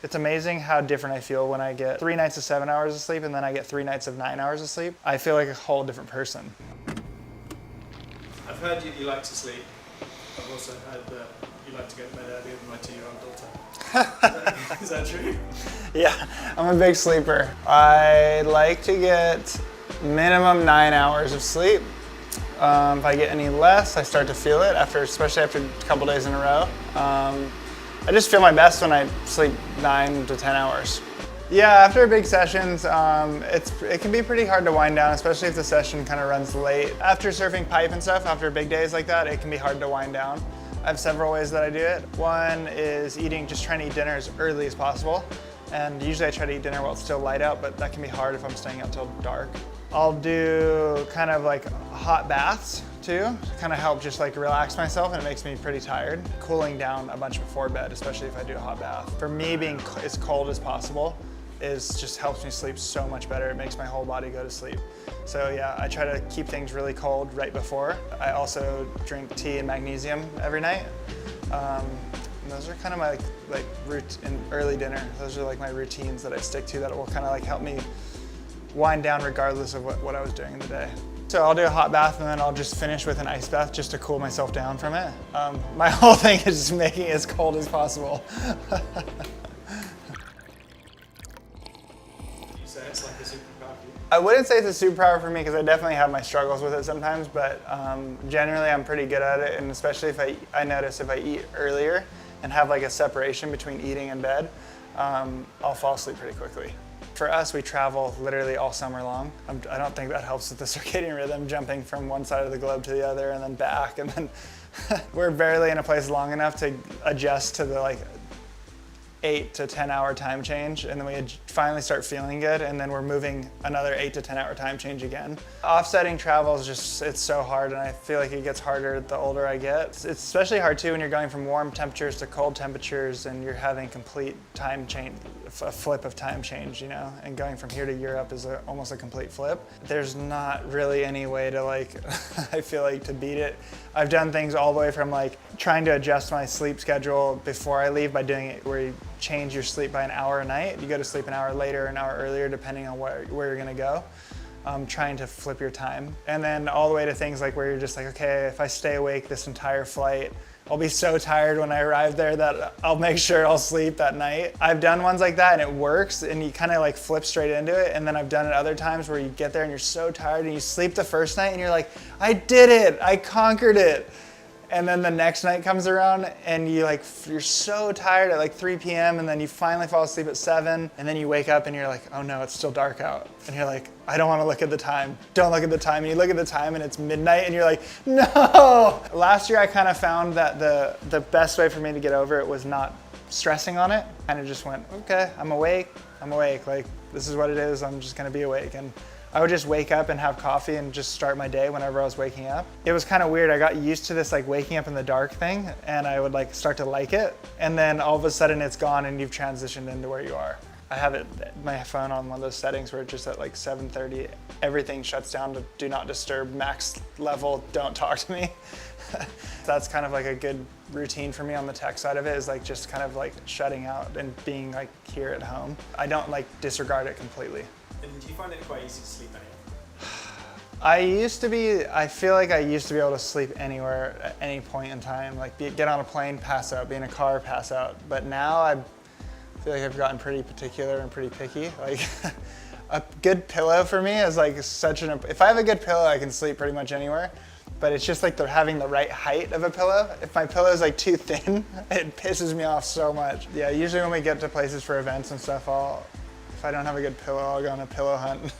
It's amazing how different I feel when I get 3 nights of 7 hours of sleep and then I get 3 nights of 9 hours of sleep. I feel like a whole different person. I've heard you like to sleep. I've also heard that you like to go to bed earlier than my 2-year-old daughter. Is that true? Yeah, I'm a big sleeper. I like to get minimum 9 hours of sleep. If I get any less, I start to feel it, especially after a couple days in a row. I just feel my best when I sleep 9 to 10 hours. Yeah, after big sessions, it can be pretty hard to wind down, especially if the session kind of runs late. After surfing pipe and stuff, after big days like that, it can be hard to wind down. I have several ways that I do it. One is just trying to eat dinner as early as possible. And usually I try to eat dinner while it's still light out, but that can be hard if I'm staying out till dark. I'll do kind of like hot baths too, to kind of help just like relax myself, and it makes me pretty tired. Cooling down a bunch before bed, especially if I do a hot bath. For me, being as cold as possible just helps me sleep so much better. It makes my whole body go to sleep. So yeah, I try to keep things really cold right before. I also drink tea and magnesium every night. And those are kind of my early dinner. Those are like my routines that I stick to that will kind of like help me wind down regardless of what I was doing in the day. So I'll do a hot bath and then I'll just finish with an ice bath just to cool myself down from it. My whole thing is just making it as cold as possible. You say it's like a superpower for you? I wouldn't say it's a superpower for me because I definitely have my struggles with it sometimes, but generally I'm pretty good at it, and especially if I notice if I eat earlier and have like a separation between eating and bed, I'll fall asleep pretty quickly. For us, we travel literally all summer long. I don't think that helps with the circadian rhythm, jumping from one side of the globe to the other and then back, and then we're barely in a place long enough to adjust to the like 8 to 10 hour time change, and then we finally start feeling good, and then we're moving another 8 to 10 hour time change again. Offsetting travel is it's so hard, and I feel like it gets harder the older I get. It's especially hard too when you're going from warm temperatures to cold temperatures and you're having complete time change, a flip of time change, you know, and going from here to Europe is almost a complete flip. There's not really any way to like, I feel like, to beat it. I've done things all the way from like trying to adjust my sleep schedule before I leave by doing it where you change your sleep by an hour a night. You go to sleep an hour later, an hour earlier, depending on where you're gonna go. Trying to flip your time. And then all the way to things like where you're just like, okay, if I stay awake this entire flight, I'll be so tired when I arrive there that I'll make sure I'll sleep that night. I've done ones like that and it works, and you kind of like flip straight into it. And then I've done it other times where you get there and you're so tired and you sleep the first night and you're like, I did it, I conquered it. And then the next night comes around and you're so tired at like 3 p.m. and then you finally fall asleep at 7, and then you wake up and you're like, oh no, it's still dark out. And you're like, I don't want to look at the time. Don't look at the time. And you look at the time and it's midnight and you're like, no. Last year I kind of found that the best way for me to get over it was not stressing on it. And it just went, okay, I'm awake. Like, this is what it is. I'm just gonna be awake. And I would just wake up and have coffee and just start my day whenever I was waking up. It was kind of weird. I got used to this like waking up in the dark thing, and I would like start to like it. And then all of a sudden it's gone and you've transitioned into where you are. I have my phone on one of those settings where just at like 7:30, everything shuts down to do not disturb, max level, don't talk to me. That's kind of like a good routine for me on the tech side of it, is like just kind of like shutting out and being like here at home. I don't like disregard it completely. And do you find it quite easy to sleep anywhere? I feel like I used to be able to sleep anywhere at any point in time. Like get on a plane, pass out, be in a car, pass out. But now I feel like I've gotten pretty particular and pretty picky. Like a good pillow for me is like if I have a good pillow, I can sleep pretty much anywhere. But it's just like having the right height of a pillow. If my pillow is like too thin, it pisses me off so much. Yeah, usually when we get to places for events and stuff, if I don't have a good pillow, I'll go on a pillow hunt.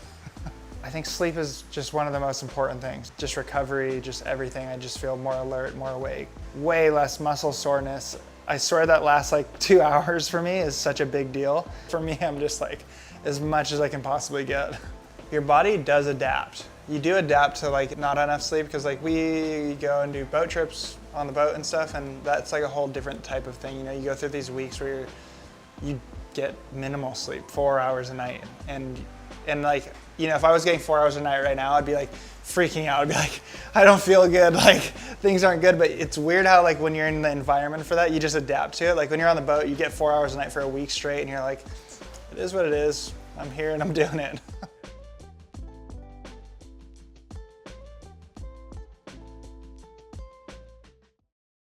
I think sleep is just one of the most important things. Just recovery, just everything. I just feel more alert, more awake. Way less muscle soreness. I swear that last like 2 hours for me is such a big deal. For me, I'm just like as much as I can possibly get. Your body does adapt. You do adapt to like not enough sleep, because like we go and do boat trips on the boat and stuff, and that's like a whole different type of thing. You know, you go through these weeks where you get minimal sleep, 4 hours a night, and And like, you know, if I was getting 4 hours a night right now, I'd be like freaking out. I'd be like, I don't feel good, like things aren't good. But it's weird how like when you're in the environment for that, you just adapt to it. Like when you're on the boat, you get 4 hours a night for a week straight and you're like, it is what it is. I'm here and I'm doing it.